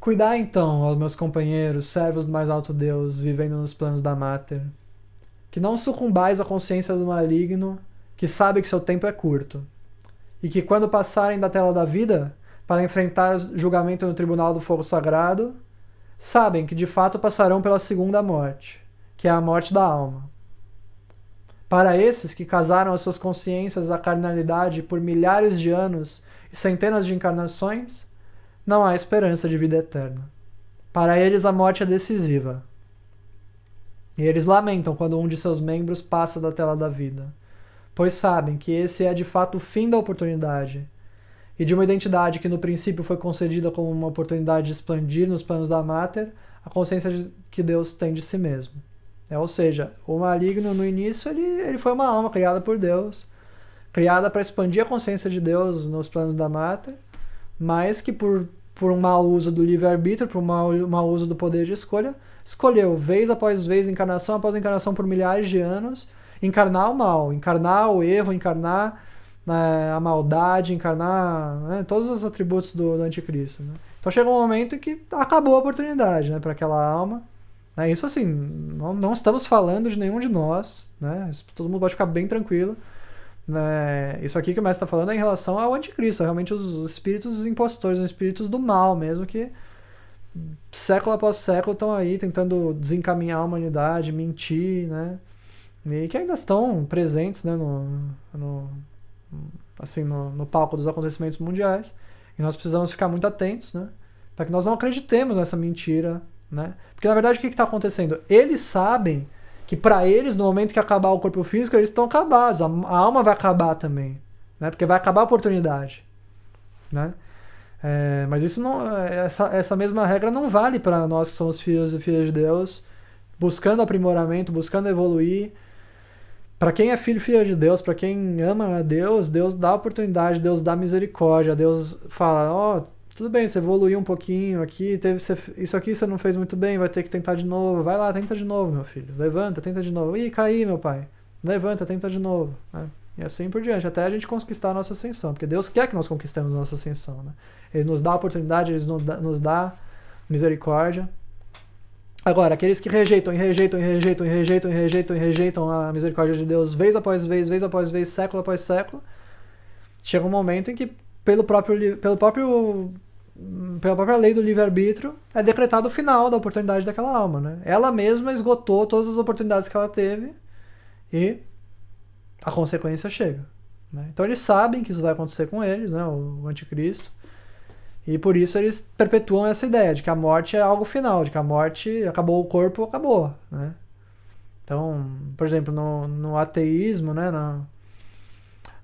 Cuidai então, ó meus companheiros, servos do mais alto Deus, vivendo nos planos da Mater, que não sucumbais à consciência do maligno, que sabe que seu tempo é curto, e que quando passarem da tela da vida, para enfrentar julgamento no tribunal do fogo sagrado, sabem que de fato passarão pela segunda morte, que é a morte da alma. Para esses que casaram as suas consciências à carnalidade por milhares de anos e centenas de encarnações, não há esperança de vida eterna. Para eles a morte é decisiva. E eles lamentam quando um de seus membros passa da tela da vida, pois sabem que esse é de fato o fim da oportunidade, e de uma identidade que no princípio foi concedida como uma oportunidade de expandir nos planos da Mater a consciência que Deus tem de si mesmo. Ou seja, o maligno no início ele foi uma alma criada por Deus, criada para expandir a consciência de Deus nos planos da Mater, mas que por um mau uso do livre-arbítrio, por um mau uso do poder de escolha, escolheu vez após vez, encarnação após encarnação por milhares de anos, encarnar o mal, encarnar o erro, encarnar a maldade, encarnar todos os atributos do anticristo. Né? Então chega um momento em que acabou a oportunidade, né, para aquela alma. Isso assim, não estamos falando de nenhum de nós, né? Todo mundo pode ficar bem tranquilo. Isso aqui que o mestre está falando é em relação ao anticristo, realmente os espíritos impostores, os espíritos do mal mesmo, que século após século estão aí tentando desencaminhar a humanidade, mentir, né? E que ainda estão presentes, né, no palco dos acontecimentos mundiais. E nós precisamos ficar muito atentos, né, para que nós não acreditemos nessa mentira, né? Porque na verdade o que está acontecendo? Eles sabem que para eles, no momento que acabar o corpo físico, eles estão acabados. A alma vai acabar também, né? Porque vai acabar a oportunidade, né? Mas isso não, essa mesma regra não vale para nós que somos filhos e filhas de Deus, buscando aprimoramento, buscando evoluir. Para quem é filho e filha de Deus, para quem ama a Deus, Deus dá oportunidade, Deus dá misericórdia, Deus fala, tudo bem, você evoluiu um pouquinho aqui, isso aqui você não fez muito bem, vai ter que tentar de novo. Vai lá, tenta de novo, meu filho. Levanta, tenta de novo. Ih, caí, meu pai. Levanta, tenta de novo. Né? E assim por diante, até a gente conquistar a nossa ascensão. Porque Deus quer que nós conquistemos a nossa ascensão. Né? Ele nos dá oportunidade, Ele nos dá misericórdia. Agora, aqueles que rejeitam a misericórdia de Deus vez após vez, século após século, chega um momento em que pela própria lei do livre-arbítrio, é decretado o final da oportunidade daquela alma. Né? Ela mesma esgotou todas as oportunidades que ela teve e a consequência chega. Né? Então eles sabem que isso vai acontecer com eles, né? O anticristo, e por isso eles perpetuam essa ideia de que a morte é algo final, de que a morte acabou o corpo, acabou. Né? Então, por exemplo, no ateísmo, né?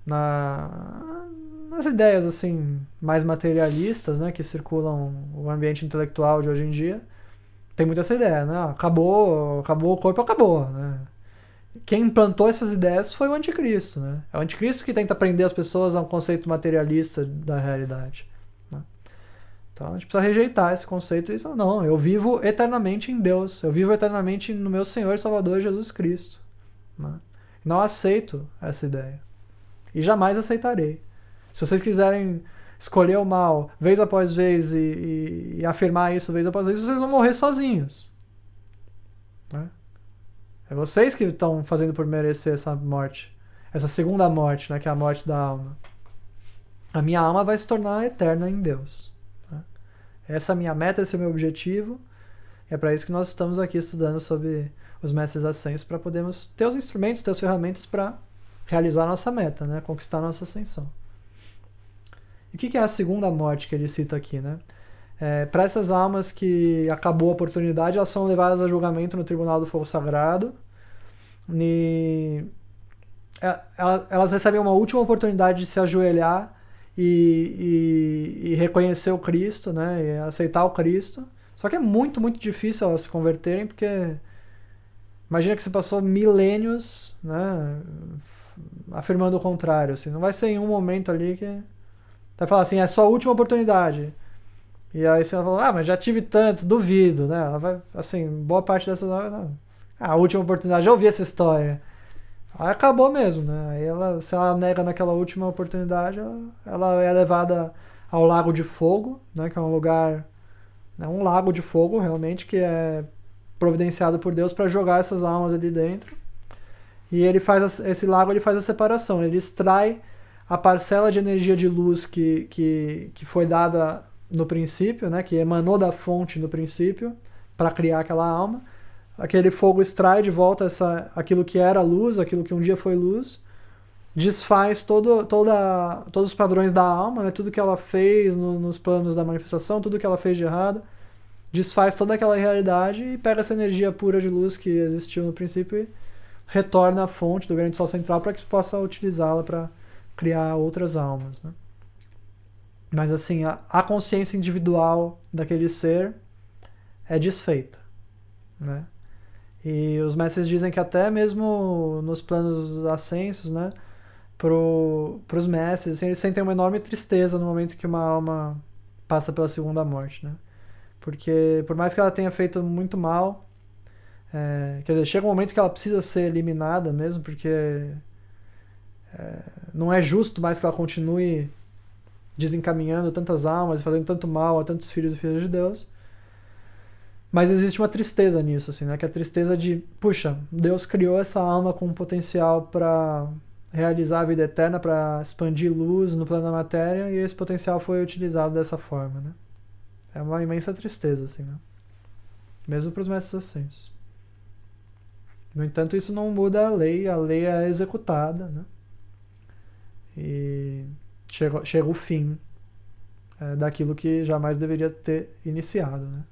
Nas ideias assim mais materialistas, né, que circulam o ambiente intelectual de hoje em dia, tem muito essa ideia, né? Acabou o corpo, acabou, né? Quem implantou essas ideias foi o anticristo, né? É o anticristo que tenta prender as pessoas a um conceito materialista da realidade. Né? Então a gente precisa rejeitar esse conceito e falar, não, eu vivo eternamente em Deus, eu vivo eternamente no meu Senhor e Salvador Jesus Cristo. Né? Não aceito essa ideia. E jamais aceitarei. Se vocês quiserem escolher o mal vez após vez e afirmar isso vez após vez, vocês vão morrer sozinhos. Né? É vocês que estão fazendo por merecer essa morte. Essa segunda morte, né, que é a morte da alma. A minha alma vai se tornar eterna em Deus. Né? Essa é a minha meta, esse é o meu objetivo. É para isso que nós estamos aqui estudando sobre os mestres ascensos, para podermos ter os instrumentos, ter as ferramentas para realizar a nossa meta, né, conquistar a nossa ascensão. E o que é a segunda morte que ele cita aqui, né? Para essas almas que acabou a oportunidade, elas são levadas a julgamento no Tribunal do Fogo Sagrado. E elas recebem uma última oportunidade de se ajoelhar e reconhecer o Cristo, né? E aceitar o Cristo. Só que é muito, muito difícil elas se converterem, porque imagina que você passou milênios, né, afirmando o contrário. Assim, não vai ser em um momento ali que vai falar assim, é só a última oportunidade. E aí você vai falar, mas já tive tantos, duvido, né? Ela vai, assim, boa parte dessas... a última oportunidade, já ouvi essa história. Aí acabou mesmo, né? Aí se ela nega naquela última oportunidade, ela é levada ao Lago de Fogo, né? Que é um lugar É um lago de fogo, realmente, que é providenciado por Deus para jogar essas almas ali dentro. E esse lago ele faz a separação, ele extrai a parcela de energia de luz que foi dada no princípio, né, que emanou da fonte no princípio, para criar aquela alma. Aquele fogo extrai de volta aquilo que era luz, aquilo que um dia foi luz, desfaz todos os padrões da alma, né, tudo que ela fez nos planos da manifestação, tudo que ela fez de errado, desfaz toda aquela realidade e pega essa energia pura de luz que existiu no princípio e retorna à fonte do grande sol central para que se possa utilizá-la para criar outras almas, né? Mas assim, a consciência individual daquele ser é desfeita, né? E os mestres dizem que até mesmo nos planos ascensos, né, pros mestres, assim, eles sentem uma enorme tristeza no momento que uma alma passa pela segunda morte, né? Porque por mais que ela tenha feito muito mal, quer dizer, chega um momento que ela precisa ser eliminada mesmo, porque não é justo mais que ela continue desencaminhando tantas almas e fazendo tanto mal a tantos filhos e filhas de Deus. Mas existe uma tristeza nisso, assim, né? Que é a tristeza de, puxa, Deus criou essa alma com um potencial para realizar a vida eterna, para expandir luz no plano da matéria, e esse potencial foi utilizado dessa forma, né? É uma imensa tristeza, assim, né? Mesmo para os mestres ascensos. No entanto, isso não muda a lei é executada, né? E chega o fim daquilo que jamais deveria ter iniciado, né?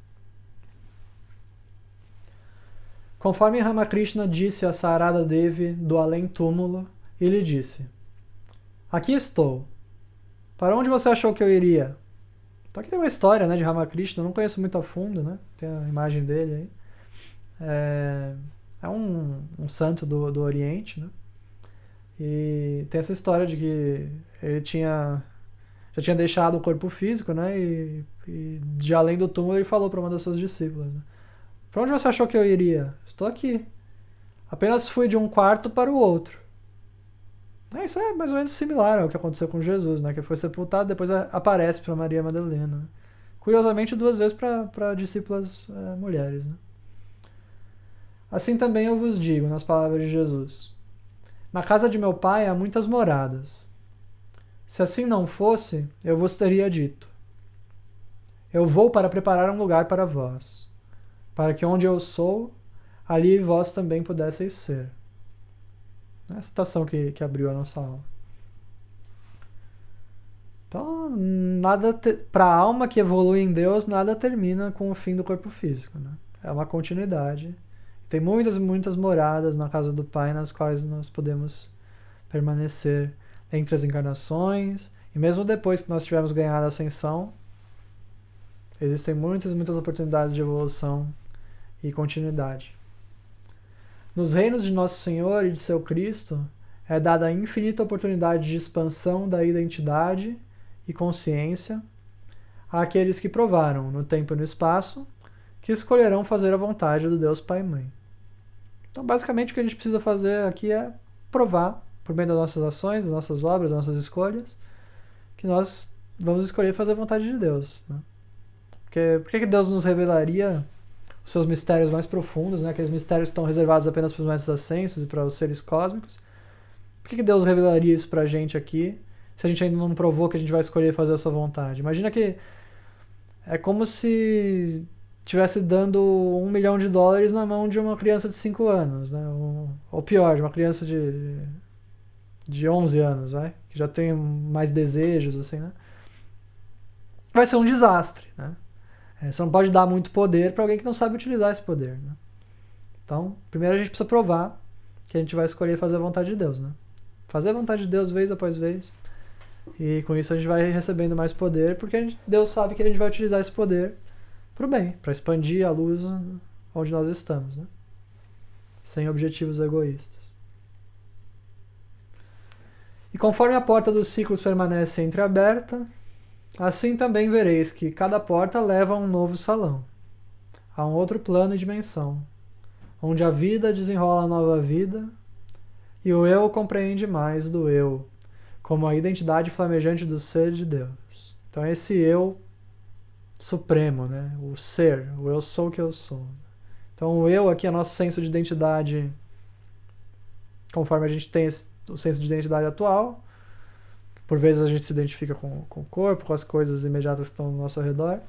Conforme Ramakrishna disse a Sarada Devi do além-túmulo, ele disse: aqui estou. Para onde você achou que eu iria? Então aqui tem uma história, né, de Ramakrishna, eu não conheço muito a fundo, né? Tem a imagem dele aí. É um santo do Oriente, né? E tem essa história de que ele já tinha deixado o corpo físico, né? E de além do túmulo ele falou para uma das suas discípulas, né? Para onde você achou que eu iria? Estou aqui. Apenas fui de um quarto para o outro. Isso é mais ou menos similar ao que aconteceu com Jesus, né? Que foi sepultado, depois aparece para Maria Madalena. Curiosamente, 2 vezes para discípulas mulheres, né? Assim também eu vos digo, nas palavras de Jesus: na casa de meu pai há muitas moradas. Se assim não fosse, eu vos teria dito: eu vou para preparar um lugar para vós, para que onde eu sou, ali vós também pudesseis ser. É a citação que abriu a nossa aula. Então, para a alma que evolui em Deus, nada termina com o fim do corpo físico, né? É uma continuidade. Tem muitas e muitas moradas na casa do Pai nas quais nós podemos permanecer entre as encarnações, e mesmo depois que nós tivermos ganhado a ascensão, existem muitas e muitas oportunidades de evolução e continuidade. Nos reinos de Nosso Senhor e de Seu Cristo é dada a infinita oportunidade de expansão da identidade e consciência àqueles que provaram, no tempo e no espaço, que escolherão fazer a vontade do Deus Pai e Mãe. Então, basicamente, o que a gente precisa fazer aqui é provar, por meio das nossas ações, das nossas obras, das nossas escolhas, que nós vamos escolher fazer a vontade de Deus, né? Porque por que Deus nos revelaria os seus mistérios mais profundos, né? Aqueles mistérios que estão reservados apenas para os mestres ascensos e para os seres cósmicos? Por que Deus revelaria isso para a gente aqui, se a gente ainda não provou que a gente vai escolher fazer a sua vontade? Imagina que é como se estivesse dando $1 milhão na mão de uma criança de 5 anos, né? Ou pior, de uma criança de 11 anos, vai? Que já tem mais desejos, assim, né? Vai ser um desastre, né? Você não pode dar muito poder para alguém que não sabe utilizar esse poder, né? Então, primeiro a gente precisa provar que a gente vai escolher fazer a vontade de Deus, né? Fazer a vontade de Deus vez após vez. E com isso a gente vai recebendo mais poder, porque Deus sabe que a gente vai utilizar esse poder para o bem, para expandir a luz onde nós estamos, né? Sem objetivos egoístas. E conforme a porta dos ciclos permanece entreaberta, assim também vereis que cada porta leva a um novo salão, a um outro plano e dimensão, onde a vida desenrola a nova vida e o eu compreende mais do eu, como a identidade flamejante do ser de Deus. Então esse eu supremo, né? O ser, o eu sou o que eu sou. Então o eu aqui é nosso senso de identidade, conforme a gente tem o senso de identidade atual. Por vezes a gente se identifica com o corpo, com as coisas imediatas que estão ao nosso redor.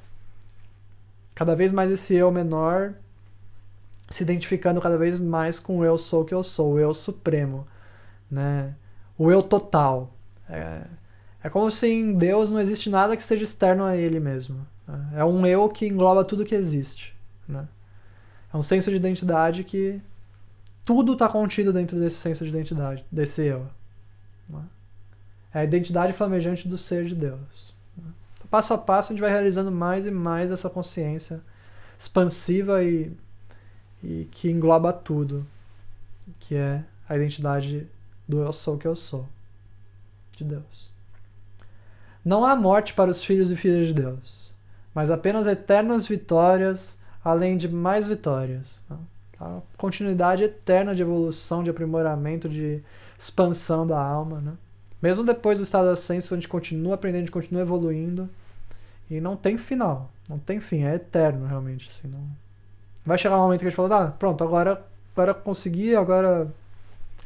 Cada vez mais esse eu menor se identificando cada vez mais com o eu sou o que eu sou, o eu supremo, né? O eu total. É como se em Deus não existe nada que seja externo a ele mesmo. Né? É um eu que engloba tudo que existe. Né? É um senso de identidade que tudo está contido dentro desse senso de identidade, desse eu. Né? É a identidade flamejante do ser de Deus. Né? Então, passo a passo a gente vai realizando mais e mais essa consciência expansiva e que engloba tudo, que é a identidade do eu sou que eu sou, de Deus. Não há morte para os filhos e filhas de Deus, mas apenas eternas vitórias, além de mais vitórias. A continuidade eterna de evolução, de aprimoramento, de expansão da alma. Né? Mesmo depois do estado de ascenso, a gente continua aprendendo, a gente continua evoluindo, e não tem final, não tem fim, é eterno realmente. Assim, não... Vai chegar um momento que a gente fala, pronto, agora consegui, agora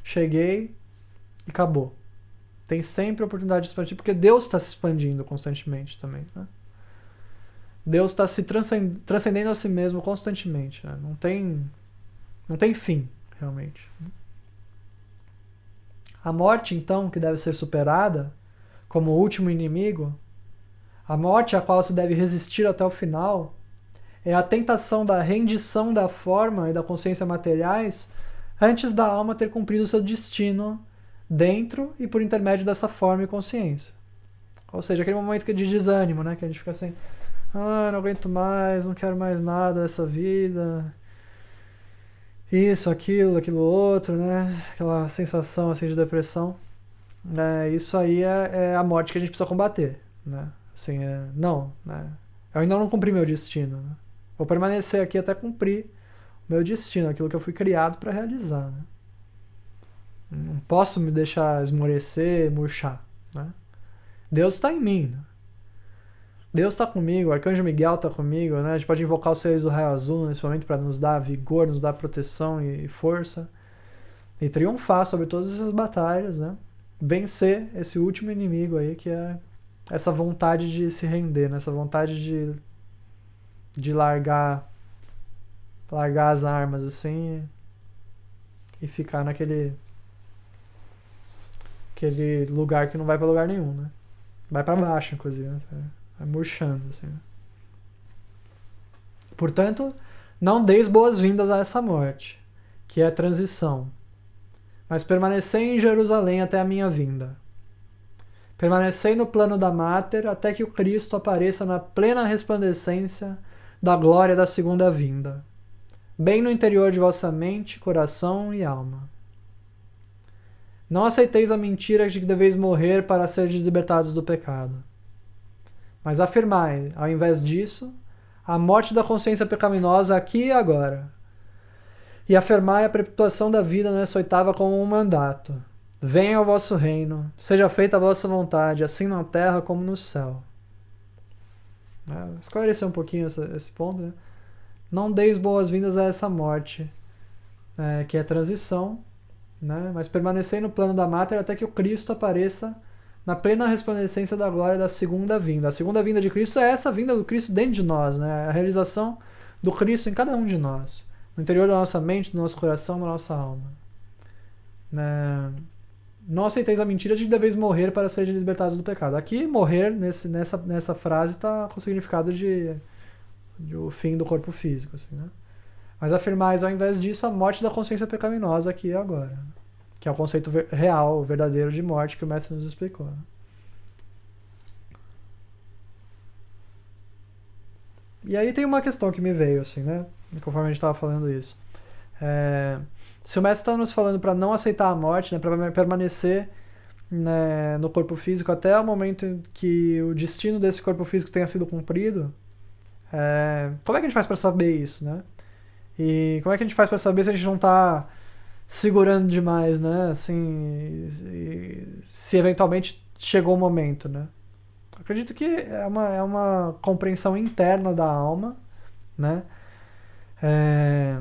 cheguei e acabou. Tem sempre a oportunidade de expandir, porque Deus está se expandindo constantemente também. Né? Deus está se transcendendo a si mesmo constantemente. Né? Não tem fim, realmente. A morte, então, que deve ser superada como o último inimigo, a morte a qual se deve resistir até o final, é a tentação da rendição da forma e da consciência materiais antes da alma ter cumprido seu destino dentro e por intermédio dessa forma e consciência. Ou seja, aquele momento de desânimo, né? Que a gente fica assim, não aguento mais, não quero mais nada dessa vida, isso, aquilo outro, né? Aquela sensação assim de depressão. Isso aí é a morte que a gente precisa combater, né? Assim, não, né? Eu ainda não cumpri meu destino, né? Vou permanecer aqui até cumprir o meu destino, aquilo que eu fui criado para realizar. Né? Não posso me deixar esmorecer, murchar. Né? Deus está em mim. Né? Deus está comigo, o Arcanjo Miguel está comigo. Né? A gente pode invocar os seres do raio azul nesse momento para nos dar vigor, nos dar proteção e força. E triunfar sobre todas essas batalhas. Né? Vencer esse último inimigo aí, que é essa vontade de se render, né? Essa vontade de largar as armas assim e ficar naquele lugar que não vai pra lugar nenhum, né? Vai pra baixo, inclusive, né? Vai murchando, assim. Portanto, não deis boas-vindas a essa morte, que é a transição, mas permanecei em Jerusalém até a minha vinda. Permanecei no plano da Máter até que o Cristo apareça na plena resplandecência da glória da segunda vinda, bem no interior de vossa mente, coração e alma. Não aceiteis a mentira de que deveis morrer para seres libertados do pecado, mas afirmai, ao invés disso, a morte da consciência pecaminosa aqui e agora, e afirmai a perpetuação da vida nessa oitava como um mandato. Venha o vosso reino, seja feita a vossa vontade, assim na terra como no céu. Esclarecer um pouquinho esse ponto. Né? Não deis boas-vindas a essa morte, que é transição, né? Mas permanecei no plano da Máter até que o Cristo apareça na plena resplandecência da glória da segunda vinda. A segunda vinda de Cristo é essa vinda do Cristo dentro de nós, né? A realização do Cristo em cada um de nós, no interior da nossa mente, do nosso coração, da nossa alma. Né? Não aceiteis a mentira de que deveis morrer para serem libertados do pecado. Aqui, morrer, nessa frase, está com o significado de o fim do corpo físico. Assim, né? Mas afirmais, ao invés disso, a morte da consciência pecaminosa aqui e agora. Que é o conceito real, verdadeiro de morte que o mestre nos explicou. Né? E aí tem uma questão que me veio, assim, né? Conforme a gente estava falando isso. Se o mestre está nos falando para não aceitar a morte, né, para permanecer, né, no corpo físico até o momento em que o destino desse corpo físico tenha sido cumprido, como é que a gente faz para saber isso, né? E como é que a gente faz para saber se a gente não está segurando demais, né? Assim, se eventualmente chegou o momento, né? Acredito que é uma compreensão interna da alma, né? É,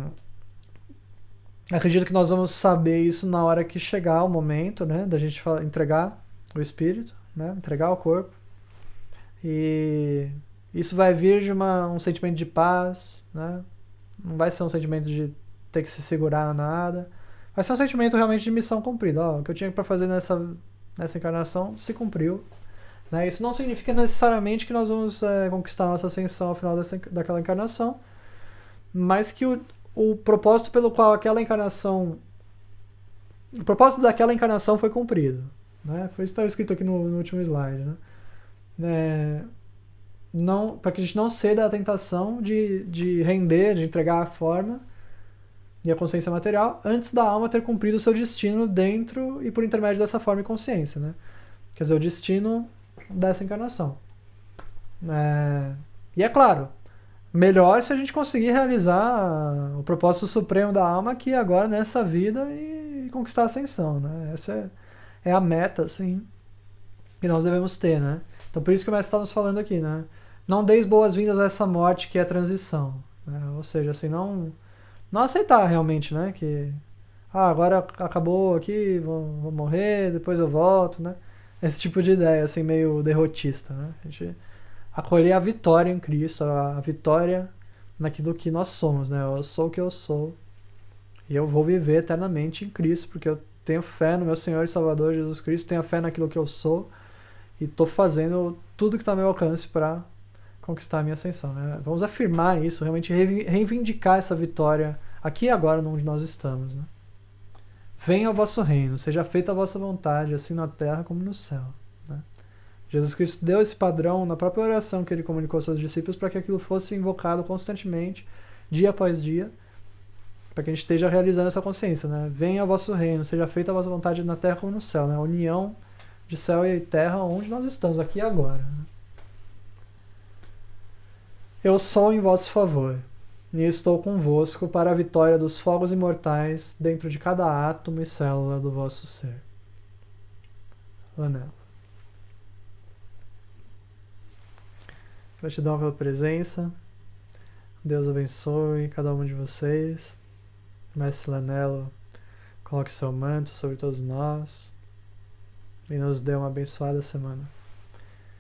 acredito que nós vamos saber isso na hora que chegar o momento, né? Da gente entregar o espírito, né? Entregar o corpo. E isso vai vir de um sentimento de paz, né? Não vai ser um sentimento de ter que se segurar a nada. Vai ser um sentimento realmente de missão cumprida. Ó, o que eu tinha para fazer nessa encarnação se cumpriu. Né? Isso não significa necessariamente que nós vamos conquistar a nossa ascensão ao final daquela encarnação, mas que o propósito pelo qual aquela encarnação. O propósito daquela encarnação foi cumprido. Né? Foi isso que estava escrito aqui no último slide. Né? Para que a gente não ceda à tentação de render, de entregar a forma e a consciência material antes da alma ter cumprido o seu destino dentro e por intermédio dessa forma e consciência. Né? Quer dizer, o destino dessa encarnação. E é claro, melhor se a gente conseguir realizar o propósito supremo da alma aqui agora nessa vida e conquistar a ascensão. Né? Essa é a meta, assim, que nós devemos ter. Né? Então por isso que o mestre está nos falando aqui. Né? Não deis boas-vindas a essa morte que é a transição. Né? Ou seja, assim, não aceitar realmente, né? Que agora acabou aqui, vou morrer, depois eu volto, né? Esse tipo de ideia, assim, meio derrotista, né? A gente acolher a vitória em Cristo, a vitória naquilo que nós somos, né? Eu sou o que eu sou e eu vou viver eternamente em Cristo, porque eu tenho fé no meu Senhor e Salvador Jesus Cristo, tenho fé naquilo que eu sou e estou fazendo tudo que está ao meu alcance para conquistar a minha ascensão, né? Vamos afirmar isso, realmente reivindicar essa vitória aqui e agora onde nós estamos, né? Venha o vosso reino, seja feita a vossa vontade, assim na terra como no céu. Né? Jesus Cristo deu esse padrão na própria oração que ele comunicou aos seus discípulos para que aquilo fosse invocado constantemente, dia após dia, para que a gente esteja realizando essa consciência. Né? Venha o vosso reino, seja feita a vossa vontade na terra como no céu. Né? A união de céu e terra onde nós estamos, aqui e agora. Né? Eu sou em vosso favor. E estou convosco para a vitória dos fogos imortais dentro de cada átomo e célula do vosso ser. Lanel. Gratidão pela presença. Deus abençoe cada um de vocês. Mestre Lanello, coloque seu manto sobre todos nós e nos dê uma abençoada semana.